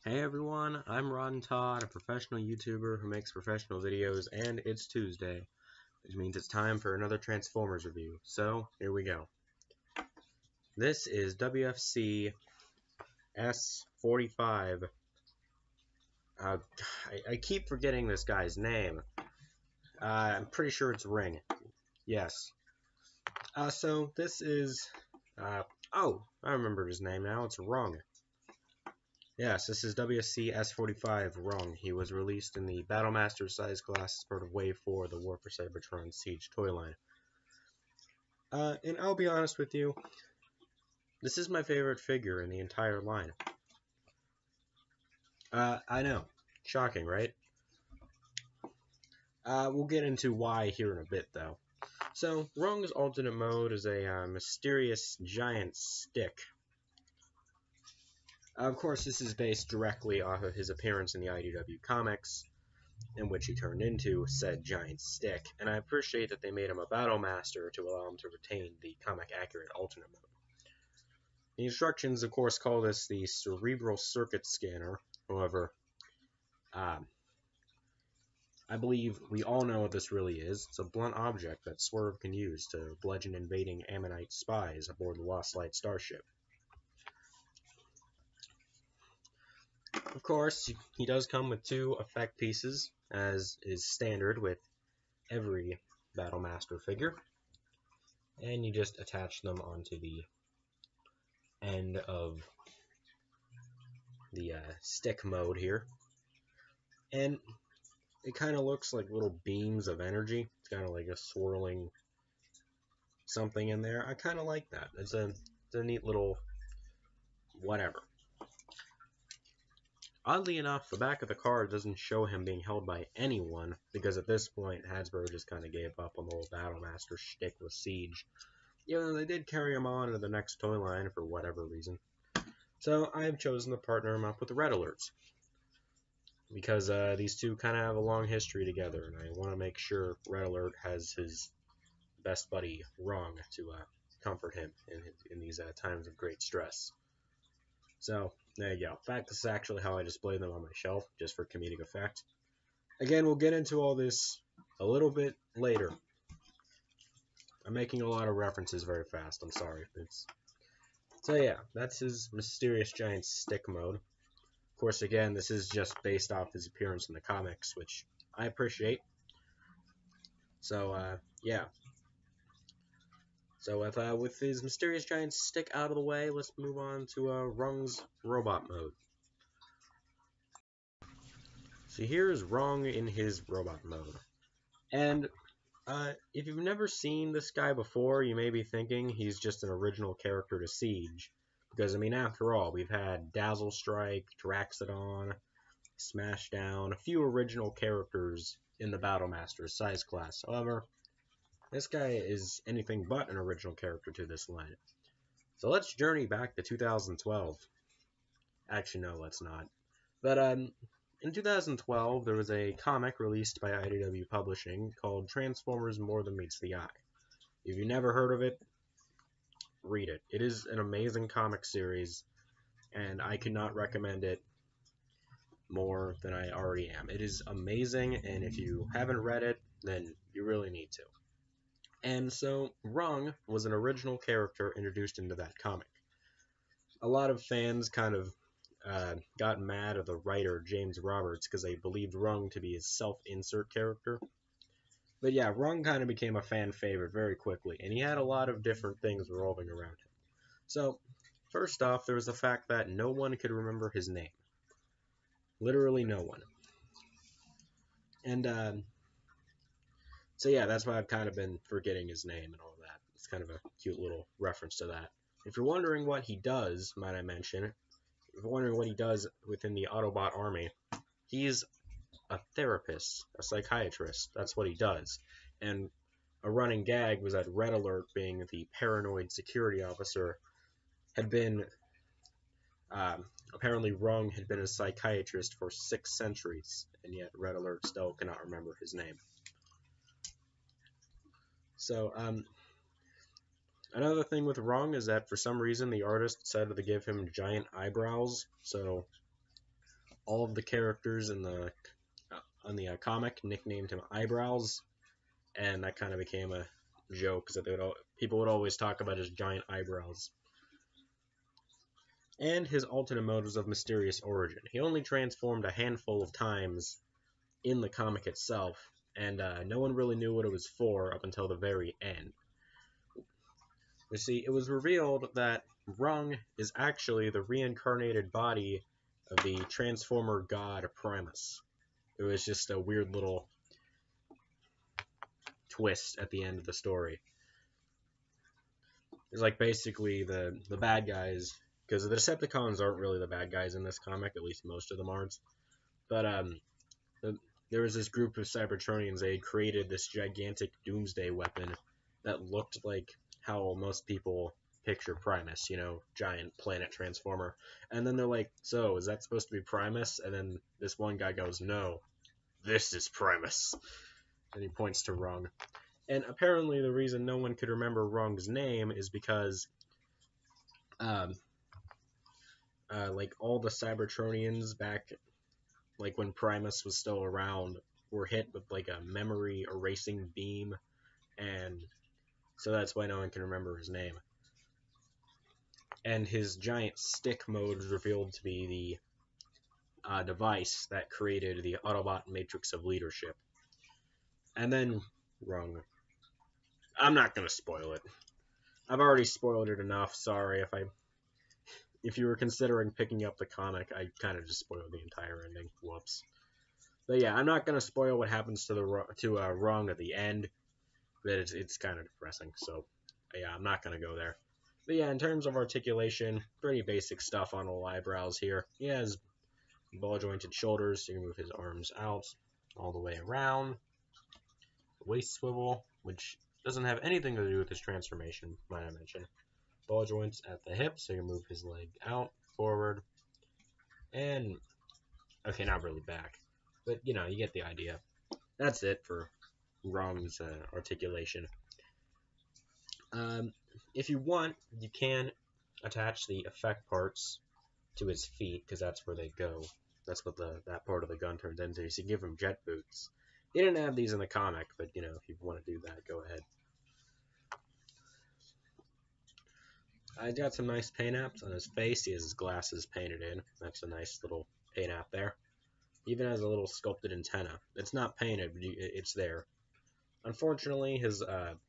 Hey everyone, I'm Ron Todd, a professional YouTuber who makes professional videos, and it's Tuesday, which means it's time for another Transformers review. So, here we go. This is WFC-S45. I keep forgetting this guy's name. I'm pretty sure it's Rung. Yes. So this is, oh, I remember his name now, it's Rung. Yes, this is WFC-S45 Rung. He was released in the Battlemaster size class as part of Wave 4 of the War for Cybertron Siege toy line. And I'll be honest with you, this is my favorite figure in the entire line. I know. Shocking, right? We'll get into why here in a bit, though. So, Rung's alternate mode is a mysterious giant stick. Of course, this is based directly off of his appearance in the IDW comics, in which he turned into said giant stick, and I appreciate that they made him a battle master to allow him to retain the comic-accurate alternate mode. The instructions, of course, call this the cerebral circuit scanner. However, I believe we all know what this really is. It's a blunt object that Swerve can use to bludgeon invading Ammonite spies aboard the Lost Light starship. Of course, he does come with two effect pieces, as is standard with every Battlemaster figure. And you just attach them onto the end of the stick mode here. And it kind of looks like little beams of energy. It's kind of like a swirling something in there. I kind of like that. It's a neat little whatever. Oddly enough, the back of the card doesn't show him being held by anyone, because at this point, Hasbro just kind of gave up on the whole Battlemaster shtick with Siege. Even though they did carry him on to the next toy line for whatever reason. So I've chosen to partner him up with the Red Alerts, because these two kind of have a long history together, and I want to make sure Red Alert has his best buddy Rung to comfort him in these times of great stress. So there you go. In fact, this is actually how I display them on my shelf, just for comedic effect. Again, we'll get into all this a little bit later. I'm making a lot of references very fast. I'm sorry. So yeah, that's his mysterious giant stick mode. Of course, again, this is just based off his appearance in the comics, which I appreciate. So, yeah. So with his mysterious giant stick out of the way, let's move on to Rung's robot mode. So here's Rung in his robot mode. And if you've never seen this guy before, you may be thinking he's just an original character to Siege. Because, I mean, after all, we've had Dazzle Strike, Draxodon, Smashdown, a few original characters in the Battlemaster size class. However, this guy is anything but an original character to this line. So let's journey back to 2012. Actually, no, let's not. But in 2012, there was a comic released by IDW Publishing called Transformers More Than Meets the Eye. If you've never heard of it, read it. It is an amazing comic series, and I could not recommend it more than I already am. It is amazing, and if you haven't read it, then you really need to. And so, Rung was an original character introduced into that comic. A lot of fans kind of got mad at the writer, James Roberts, because they believed Rung to be his self-insert character. But yeah, Rung kind of became a fan favorite very quickly, and he had a lot of different things revolving around him. So, first off, there was the fact that no one could remember his name. Literally no one. And, so yeah, that's why I've kind of been forgetting his name and all that. It's kind of a cute little reference to that. If you're wondering what he does, might I mention, if you're wondering what he does within the Autobot army, he's a therapist, a psychiatrist. That's what he does. And a running gag was that Red Alert, being the paranoid security officer, had been apparently Rung had been a psychiatrist for 6 centuries, and yet Red Alert still cannot remember his name. So, another thing with Rung is that for some reason the artist decided to give him giant eyebrows, so all of the characters in the comic nicknamed him Eyebrows, and that kind of became a joke because people would always talk about his giant eyebrows. And his alternate mode was of mysterious origin. He only transformed a handful of times in the comic itself, and no one really knew what it was for up until the very end. You see, it was revealed that Rung is actually the reincarnated body of the Transformer god Primus. It was just a weird little twist at the end of the story. It's like basically the bad guys, because the Decepticons aren't really the bad guys in this comic, at least most of them aren't. But there was this group of Cybertronians. They had created this gigantic doomsday weapon that looked like how most people picture Primus, giant planet transformer. And then they're like, so, is that supposed to be Primus? And then this one guy goes, no, this is Primus. And he points to Rung. And apparently the reason no one could remember Rung's name is because like all the Cybertronians back, like when Primus was still around, were hit with like a memory erasing beam, and so that's why no one can remember his name. And his giant stick mode was revealed to be the device that created the Autobot Matrix of Leadership. And then Rung. I'm not gonna spoil it. I've already spoiled it enough. Sorry if you were considering picking up the comic, I kind of just spoiled the entire ending. Whoops. But yeah, I'm not gonna spoil what happens to Rung at the end. But it's kind of depressing. So yeah, I'm not gonna go there. But yeah, in terms of articulation, pretty basic stuff on all eyebrows here. He has ball jointed shoulders, so you can move his arms out all the way around. Waist swivel, which doesn't have anything to do with his transformation, might I mention. Ball joints at the hip, so you can move his leg out, forward, and, okay, not really back, but, you get the idea. That's it for Rung's articulation. If you want, you can attach the effect parts to his feet, because that's where they go. That's what that part of the gun turns into, so you give him jet boots. He didn't have these in the comic, but, if you want to do that, go ahead. I got some nice paint apps on his face. He has his glasses painted in. That's a nice little paint app there. He even has a little sculpted antenna. It's not painted, but it's there. Unfortunately, his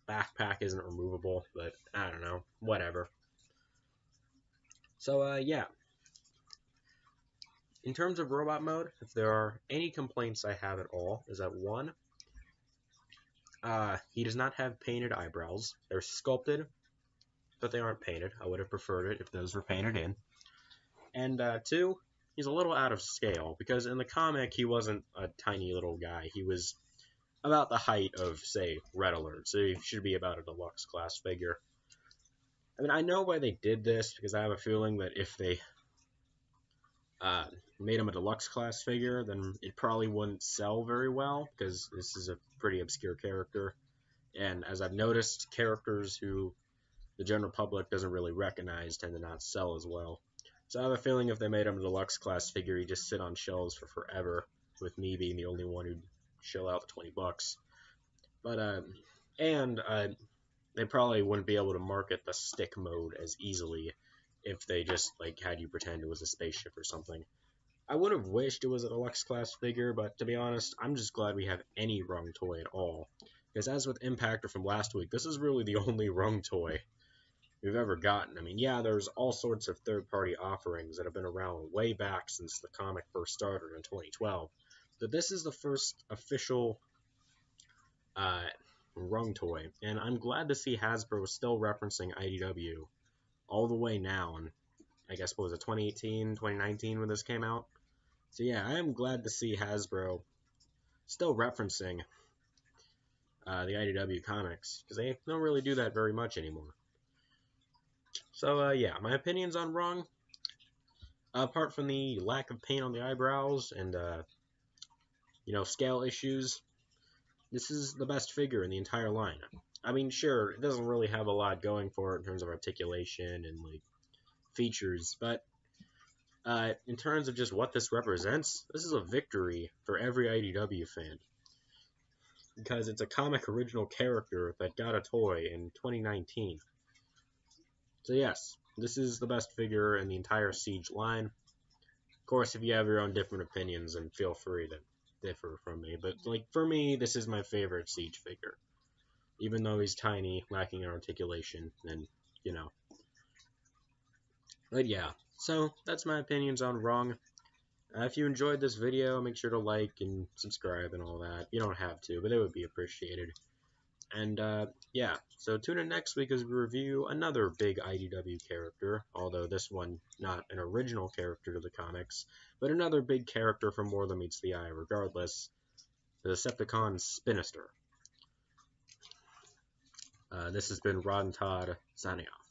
backpack isn't removable, but I don't know. Whatever. So, yeah. In terms of robot mode, if there are any complaints I have at all, is that 1, he does not have painted eyebrows. They're sculpted, but they aren't painted. I would have preferred it if those were painted in. And 2, he's a little out of scale, because in the comic, he wasn't a tiny little guy. He was about the height of, say, Red Alert, so he should be about a deluxe class figure. I mean, I know why they did this, because I have a feeling that if they made him a deluxe class figure, then it probably wouldn't sell very well, because this is a pretty obscure character. And as I've noticed, characters who the general public doesn't really recognize tend to not sell as well. So I have a feeling if they made him a deluxe class figure, he'd just sit on shelves for forever, with me being the only one who'd shell out the $20. But, they probably wouldn't be able to market the stick mode as easily if they just, had you pretend it was a spaceship or something. I would have wished it was a deluxe class figure, but to be honest, I'm just glad we have any Rung toy at all. Because as with Impactor from last week, this is really the only Rung toy we've ever gotten. I mean, yeah, there's all sorts of third-party offerings that have been around way back since the comic first started in 2012. But this is the first official Rung toy, and I'm glad to see Hasbro still referencing IDW all the way now, and I guess, what was it, 2018, 2019 when this came out? So yeah, I am glad to see Hasbro still referencing the IDW comics, because they don't really do that very much anymore. So yeah, my opinions on Rung, apart from the lack of paint on the eyebrows and, scale issues, this is the best figure in the entire line. I mean, sure, it doesn't really have a lot going for it in terms of articulation and, features, but in terms of just what this represents, this is a victory for every IDW fan. Because it's a comic original character that got a toy in 2019. So yes, this is the best figure in the entire Siege line. Of course, if you have your own different opinions, then feel free to differ from me. But like for me, this is my favorite Siege figure. Even though he's tiny, lacking in articulation, and you know. But yeah, so that's my opinions on Rung. If you enjoyed this video, make sure to like and subscribe and all that. You don't have to, but it would be appreciated. And yeah, so tune in next week as we review another big IDW character, although this one not an original character to the comics, but another big character from More Than Meets the Eye regardless, the Decepticon Spinister. This has been Rod and Todd signing off.